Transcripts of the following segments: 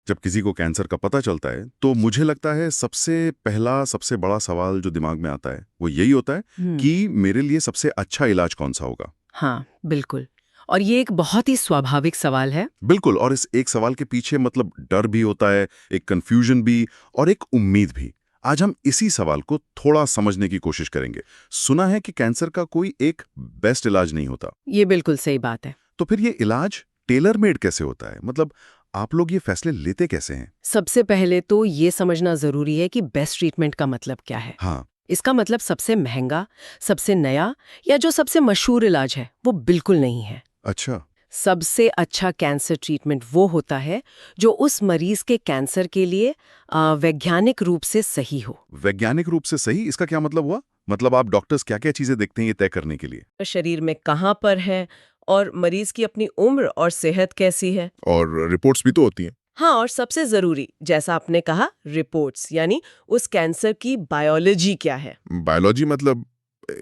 जब किसी को कैंसर का पता चलता है तो मुझे लगता है सबसे पहला सबसे बड़ा सवाल जो दिमाग में आता है वो यही होता है कि मेरे लिए सबसे अच्छा इलाज कौन सा होगा। हाँ, बिल्कुल। और ये एक बहुत ही स्वाभाविक सवाल है। बिल्कुल, और इस एक सवाल के पीछे मतलब डर भी होता है, एक कंफ्यूजन भी और एक उम्मीद भी। आज हम इसी सवाल को थोड़ा समझने की कोशिश करेंगे। सुना है कि कैंसर का कोई एक बेस्ट इलाज नहीं होता, ये बिल्कुल सही बात है। तो फिर ये इलाज टेलर मेड कैसे होता है? मतलब आप लोग ये फैसले लेते कैसे हैं? सबसे पहले तो ये समझना जरूरी है कि बेस्ट ट्रीटमेंट का मतलब क्या है। हाँ। इसका मतलब सबसे महंगा, सबसे नया या जो सबसे मशहूर इलाज है वो बिल्कुल नहीं है। अच्छा। सबसे अच्छा कैंसर ट्रीटमेंट वो होता है जो उस मरीज के कैंसर के लिए वैज्ञानिक रूप से सही हो। वैज्ञानिक रूप से सही, इसका क्या मतलब हुआ? मतलब आप डॉक्टर्स क्या-क्या चीजें देखते हैं ये तय करने के लिए? शरीर में कहाँ पर है और मरीज की अपनी उम्र और सेहत कैसी है। और रिपोर्ट्स भी तो होती हैं। हाँ, और सबसे जरूरी, जैसा आपने कहा, रिपोर्ट्स, यानी उस कैंसर की बायोलॉजी क्या है। बायोलॉजी मतलब?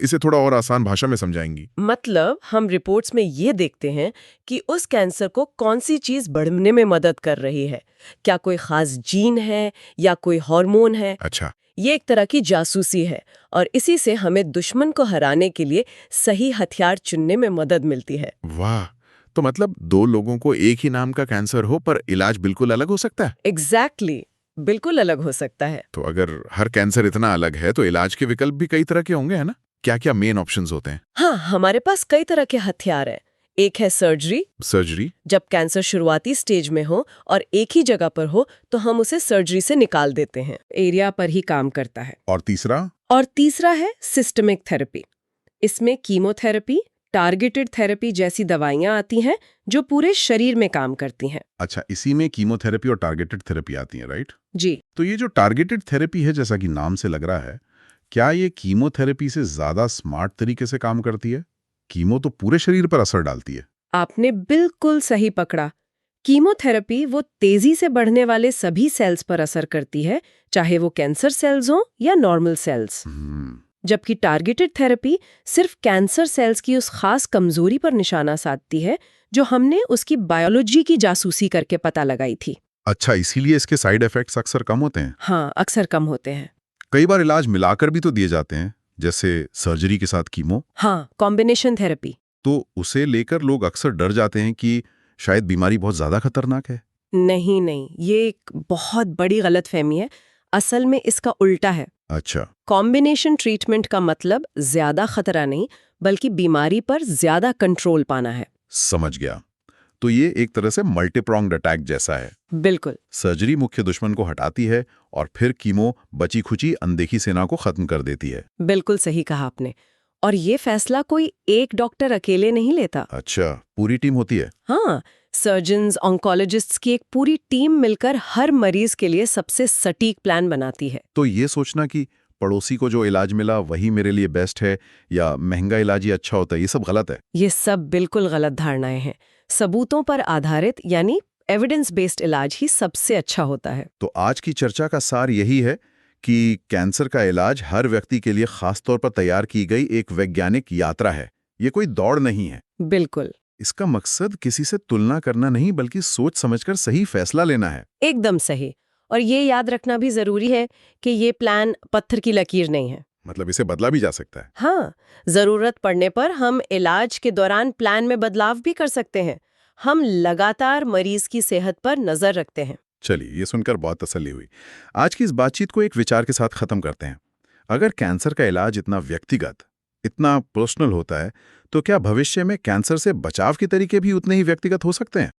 इसे थोड़ा और आसान भाषा में समझाएंगी? मतलब हम रिपोर्ट्स में ये देखते हैं कि उस कैंसर को कौन सी चीज बढ़ने में मदद कर रही है। क्या कोई खास जीन है या कोई हार्मोन है। अच्छा। ये एक तरह की जासूसी है और इसी से हमें दुश्मन को हराने के लिए सही हथियार चुनने में मदद मिलती है। वाह! तो मतलब दो लोगों को एक ही नाम का कैंसर हो पर इलाज बिल्कुल अलग हो सकता है? एग्जैक्टली, बिल्कुल अलग हो सकता है। तो अगर हर कैंसर इतना अलग है तो इलाज के विकल्प भी कई तरह के होंगे, है ना? क्या-क्या मेन ऑप्शंस होते हैं? हाँ, हमारे पास कई तरह के हथियार हैं। एक है सर्जरी। सर्जरी? जब कैंसर शुरुआती स्टेज में हो और एक ही जगह पर हो तो हम उसे सर्जरी से निकाल देते हैं। एरिया पर ही काम करता है। और तीसरा? और तीसरा है सिस्टमिक थेरेपी। इसमें कीमोथेरेपी, टारगेटेड थेरेपी जैसी दवाइयां आती हैं जो पूरे शरीर में काम करती हैं। अच्छा, इसी में कीमोथेरेपी और टारगेटेड थेरेपी आती है, राइट? जी। तो ये जो टारगेटेड थेरेपी है, जैसा कि नाम से लग रहा है, क्या ये कीमोथेरेपी से ज्यादा स्मार्ट तरीके से काम करती है? कीमो तो पूरे शरीर पर असर डालती है। आपने बिल्कुल सही पकड़ा। कीमोथेरेपी वो तेजी से बढ़ने वाले सभी सेल्स पर असर करती है, चाहे वो कैंसर सेल्स हों या नॉर्मल सेल्स। जबकि टारगेटेड थेरेपी सिर्फ कैंसर सेल्स की उस खास कमजोरी पर निशाना साधती है जो हमने उसकी बायोलॉजी की जासूसी करके पता लगाई थी। अच्छा, इसीलिए इसके साइड इफेक्ट्स अक्सर कम होते हैं। हाँ, अक्सर कम होते हैं। कई बार इलाज मिलाकर भी तो दिए जाते हैं, जैसे सर्जरी के साथ कीमो। हाँ, कॉम्बिनेशन थेरेपी। तो उसे लेकर लोग अक्सर डर जाते हैं कि शायद बीमारी बहुत ज्यादा खतरनाक है। नहीं नहीं, ये एक बहुत बड़ी गलतफहमी है। असल में इसका उल्टा है। अच्छा। कॉम्बिनेशन ट्रीटमेंट का मतलब ज्यादा खतरा नहीं, बल्कि बीमारी पर ज्यादा कंट्रोल पाना है। समझ गया। तो ये एक तरह से मल्टीप्रोंग्ड अटैक जैसा है। बिल्कुल। सर्जरी मुख्य दुश्मन को हटाती है और फिर कीमो बची खुची अनदेखी सेना को खत्म कर देती है। बिल्कुल सही कहा आपने। और ये फैसला कोई एक डॉक्टर अकेले नहीं लेता। अच्छा, पूरी टीम होती है? हाँ, सर्जन्स, ऑन्कोलॉजिस्ट्स की एक पूरी टीम मिलकर हर मरीज के लिए सबसे सटीक प्लान बनाती है। तो ये सोचना कि पड़ोसी को जो इलाज मिला वही मेरे लिए बेस्ट है या महंगा इलाज ही अच्छा होता है, ये सब गलत है। ये सब बिल्कुल गलत धारणाएं हैं। सबूतों पर आधारित यानी एविडेंस बेस्ड इलाज ही सबसे अच्छा होता है। तो आज की चर्चा का सार यही है कि कैंसर का इलाज हर व्यक्ति के लिए खास तौर पर तैयार की गई एक वैज्ञानिक यात्रा है। ये कोई दौड़ नहीं है। बिल्कुल। इसका मकसद किसी से तुलना करना नहीं, बल्कि सोच समझकर सही फैसला लेना है। एकदम सही। और ये याद रखना भी जरूरी है कि ये प्लान पत्थर की लकीर नहीं है। मतलब इसे बदला भी जा सकता है। हाँ, जरूरत पड़ने पर हम इलाज के दौरान प्लान में बदलाव भी कर सकते हैं। हम लगातार मरीज की सेहत पर नजर रखते हैं। चलिए, ये सुनकर बहुत तसल्ली हुई। आज की इस बातचीत को एक विचार के साथ खत्म करते हैं। अगर कैंसर का इलाज इतना व्यक्तिगत, इतना पर्सनल होता है, तो क्या भविष्य में कैंसर से बचाव के तरीके भी उतने ही व्यक्तिगत हो सकते हैं?